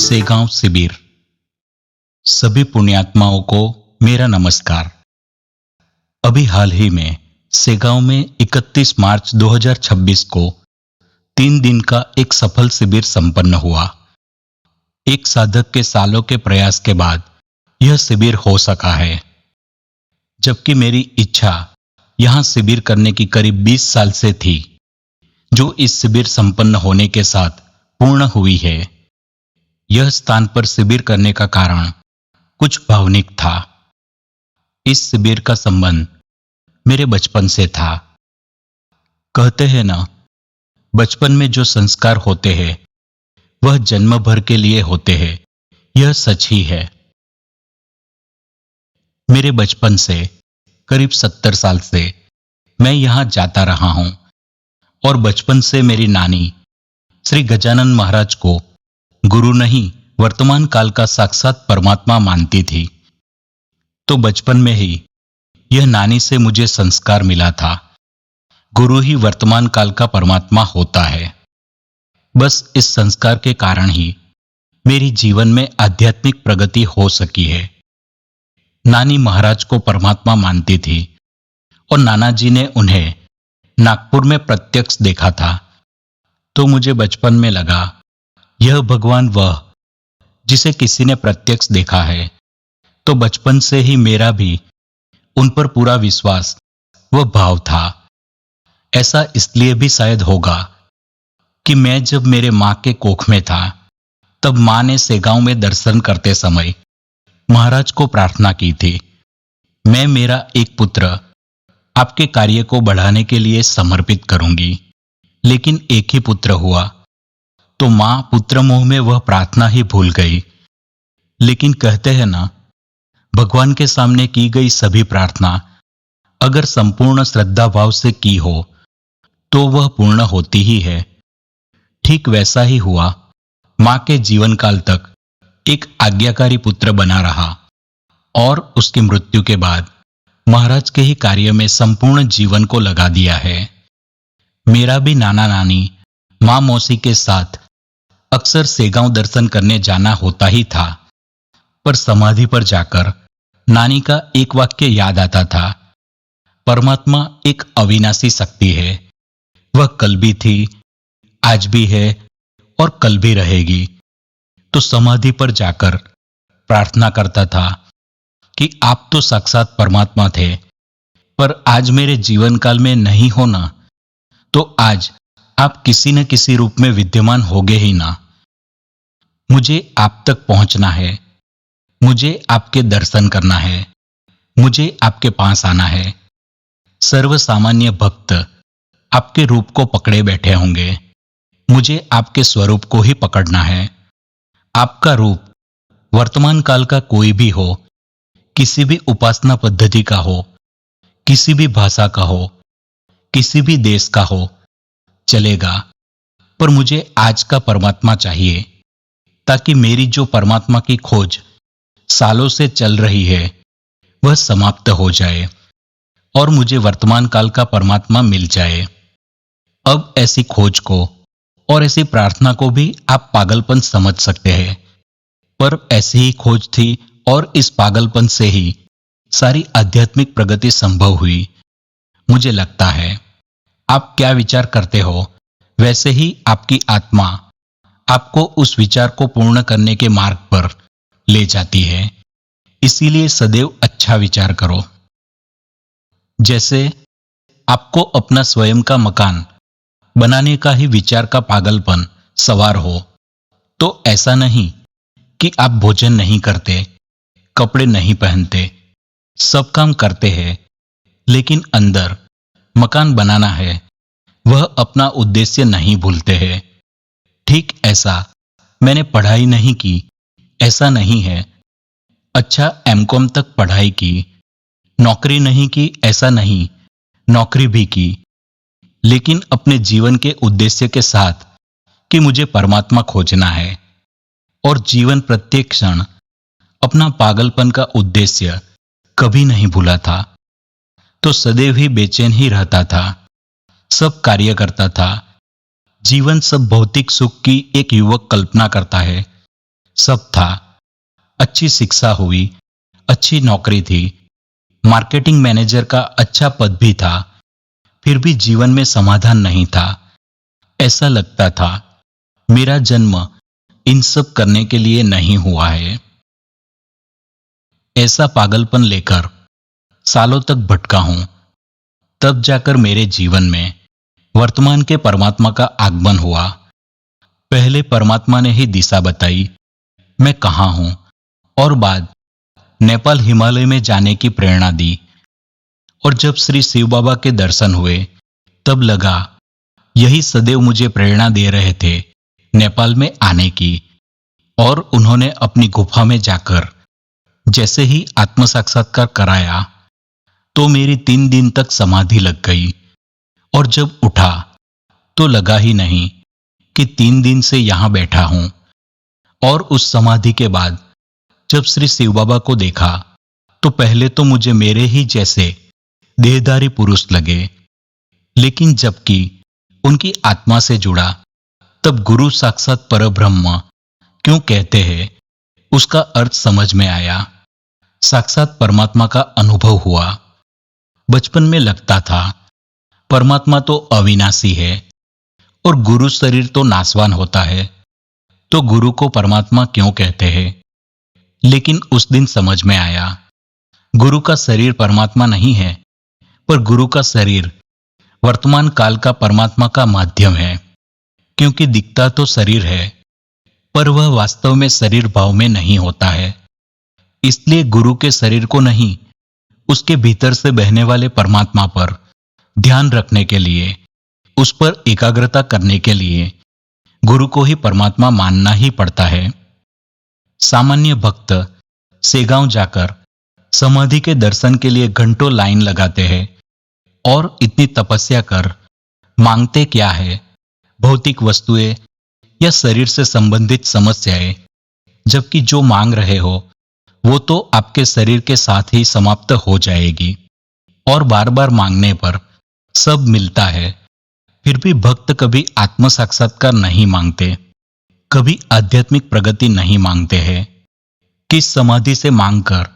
सेगांव शिविर। सभी पुण्यात्माओं को मेरा नमस्कार। अभी हाल ही में सेगांव में 31 मार्च 2026 को 3 दिन का एक सफल शिविर संपन्न हुआ। एक साधक के सालों के प्रयास के बाद यह शिविर हो सका है, जबकि मेरी इच्छा यहां शिविर करने की करीब 20 साल से थी, जो इस शिविर संपन्न होने के साथ पूर्ण हुई है। यह स्थान पर शिविर करने का कारण कुछ भावनिक था। इस शिविर का संबंध मेरे बचपन से था। कहते हैं ना, बचपन में जो संस्कार होते हैं वह जन्म भर के लिए होते हैं। यह सच ही है। मेरे बचपन से करीब 70 साल से मैं यहां जाता रहा हूं और बचपन से मेरी नानी श्री गजानन महाराज को गुरु नहीं, वर्तमान काल का साक्षात परमात्मा मानती थी। तो बचपन में ही यह नानी से मुझे संस्कार मिला था। गुरु ही वर्तमान काल का परमात्मा होता है। बस इस संस्कार के कारण ही मेरी जीवन में आध्यात्मिक प्रगति हो सकी है। नानी महाराज को परमात्मा मानती थी और नाना जी ने उन्हें नागपुर में प्रत्यक्ष देखा था। तो मुझे बचपन में लगा, यह भगवान वह जिसे किसी ने प्रत्यक्ष देखा है। तो बचपन से ही मेरा भी उन पर पूरा विश्वास व भाव था। ऐसा इसलिए भी शायद होगा कि मैं जब मेरे मां के कोख में था, तब मां ने सेगांव में दर्शन करते समय महाराज को प्रार्थना की थी, मैं मेरा एक पुत्र आपके कार्य को बढ़ाने के लिए समर्पित करूंगी। लेकिन एक ही पुत्र हुआ, तो मां पुत्र मोह में वह प्रार्थना ही भूल गई। लेकिन कहते हैं ना, भगवान के सामने की गई सभी प्रार्थना अगर संपूर्ण श्रद्धा भाव से की हो तो वह पूर्ण होती ही है। ठीक वैसा ही हुआ। मां के जीवन काल तक एक आज्ञाकारी पुत्र बना रहा और उसकी मृत्यु के बाद महाराज के ही कार्य में संपूर्ण जीवन को लगा दिया है। मेरा भी नाना नानी मां मौसी के साथ अक्सर सेगांव दर्शन करने जाना होता ही था। पर समाधि पर जाकर नानी का एक वाक्य याद आता था, परमात्मा एक अविनाशी शक्ति है। वह कल भी थी, आज भी है और कल भी रहेगी। तो समाधि पर जाकर प्रार्थना करता था कि आप तो साक्षात परमात्मा थे, पर आज मेरे जीवन काल में नहीं हो ना, तो आज आप किसी न किसी रूप में विद्यमान होगे ही ना। मुझे आप तक पहुंचना है, मुझे आपके दर्शन करना है, मुझे आपके पास आना है। सर्वसामान्य भक्त आपके रूप को पकड़े बैठे होंगे, मुझे आपके स्वरूप को ही पकड़ना है। आपका रूप वर्तमान काल का कोई भी हो, किसी भी उपासना पद्धति का हो, किसी भी भाषा का हो, किसी भी देश का हो, चलेगा। पर मुझे आज का परमात्मा चाहिए, ताकि मेरी जो परमात्मा की खोज सालों से चल रही है वह समाप्त हो जाए और मुझे वर्तमान काल का परमात्मा मिल जाए। अब ऐसी खोज को और ऐसी प्रार्थना को भी आप पागलपन समझ सकते हैं, पर ऐसी ही खोज थी और इस पागलपन से ही सारी आध्यात्मिक प्रगति संभव हुई। मुझे लगता है आप क्या विचार करते हो, वैसे ही आपकी आत्मा आपको उस विचार को पूर्ण करने के मार्ग पर ले जाती है। इसीलिए सदैव अच्छा विचार करो। जैसे आपको अपना स्वयं का मकान बनाने का ही विचार का पागलपन सवार हो, तो ऐसा नहीं कि आप भोजन नहीं करते, कपड़े नहीं पहनते, सब काम करते हैं, लेकिन अंदर मकान बनाना है, वह अपना उद्देश्य नहीं भूलते हैं। ठीक ऐसा मैंने पढ़ाई नहीं की, ऐसा नहीं है। अच्छा एमकॉम तक पढ़ाई की, नौकरी नहीं की, ऐसा नहीं, नौकरी भी की, लेकिन अपने जीवन के उद्देश्य के साथ कि मुझे परमात्मा खोजना है। और जीवन प्रत्येक क्षण अपना पागलपन का उद्देश्य कभी नहीं भूला था। तो सदैव ही बेचैन ही रहता था, सब कार्य करता था। जीवन सब भौतिक सुख की एक युवक कल्पना करता है, सब था। अच्छी शिक्षा हुई, अच्छी नौकरी थी, मार्केटिंग मैनेजर का अच्छा पद भी था। फिर भी जीवन में समाधान नहीं था। ऐसा लगता था मेरा जन्म इन सब करने के लिए नहीं हुआ है। ऐसा पागलपन लेकर सालों तक भटका हूं। तब जाकर मेरे जीवन में वर्तमान के परमात्मा का आगमन हुआ। पहले परमात्मा ने ही दिशा बताई मैं कहां हूं, और बाद नेपाल हिमालय में जाने की प्रेरणा दी। और जब श्री शिव बाबा के दर्शन हुए तब लगा यही सदैव मुझे प्रेरणा दे रहे थे नेपाल में आने की। और उन्होंने अपनी गुफा में जाकर जैसे ही आत्म साक्षात्कार कराया तो मेरी 3 दिन तक समाधि लग गई। और जब उठा तो लगा ही नहीं कि 3 दिन से यहां बैठा हूं। और उस समाधि के बाद जब श्री शिव बाबा को देखा तो पहले तो मुझे मेरे ही जैसे देहधारी पुरुष लगे, लेकिन जबकि उनकी आत्मा से जुड़ा तब गुरु साक्षात परब्रह्म क्यों कहते हैं उसका अर्थ समझ में आया। साक्षात परमात्मा का अनुभव हुआ। बचपन में लगता था परमात्मा तो अविनाशी है और गुरु शरीर तो नाशवान होता है, तो गुरु को परमात्मा क्यों कहते हैं। लेकिन उस दिन समझ में आया गुरु का शरीर परमात्मा नहीं है, पर गुरु का शरीर वर्तमान काल का परमात्मा का माध्यम है। क्योंकि दिखता तो शरीर है पर वह वास्तव में शरीर भाव में नहीं होता है। इसलिए गुरु के शरीर को नहीं, उसके भीतर से बहने वाले परमात्मा पर ध्यान रखने के लिए, उस पर एकाग्रता करने के लिए गुरु को ही परमात्मा मानना ही पड़ता है। सामान्य भक्त सेगांव जाकर समाधि के दर्शन के लिए घंटों लाइन लगाते हैं और इतनी तपस्या कर मांगते क्या है, भौतिक वस्तुएं या शरीर से संबंधित समस्याएं, जबकि जो मांग रहे हो वो तो आपके शरीर के साथ ही समाप्त हो जाएगी। और बार बार मांगने पर सब मिलता है। फिर भी भक्त कभी आत्म साक्षात्कार नहीं मांगते, कभी आध्यात्मिक प्रगति नहीं मांगते हैं। किस समाधि से मांगकर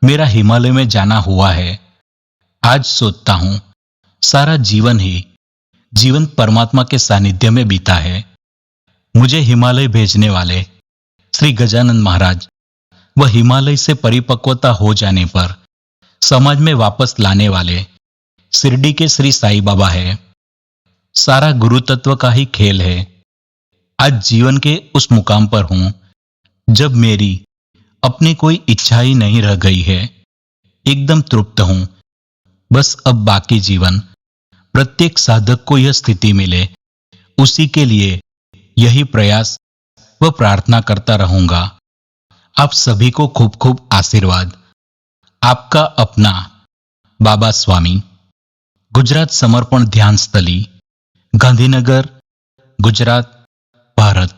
मेरा हिमालय में जाना हुआ है। आज सोचता हूं सारा जीवन ही जीवंत परमात्मा के सानिध्य में बीता है। मुझे हिमालय भेजने वाले श्री गजानन महाराज व हिमालय से परिपक्वता हो जाने पर समाज में वापस लाने वाले शिरडी के श्री साईं बाबा है। सारा गुरु तत्व का ही खेल है। आज जीवन के उस मुकाम पर हूं जब मेरी अपनी कोई इच्छा ही नहीं रह गई है। एकदम तृप्त हूं। बस अब बाकी जीवन प्रत्येक साधक को यह स्थिति मिले, उसी के लिए यही प्रयास व प्रार्थना करता रहूंगा। आप सभी को खूब खूब आशीर्वाद। आपका अपना बाबा स्वामी। गुजरात समर्पण ध्यान स्थली, गांधीनगर, गुजरात, भारत।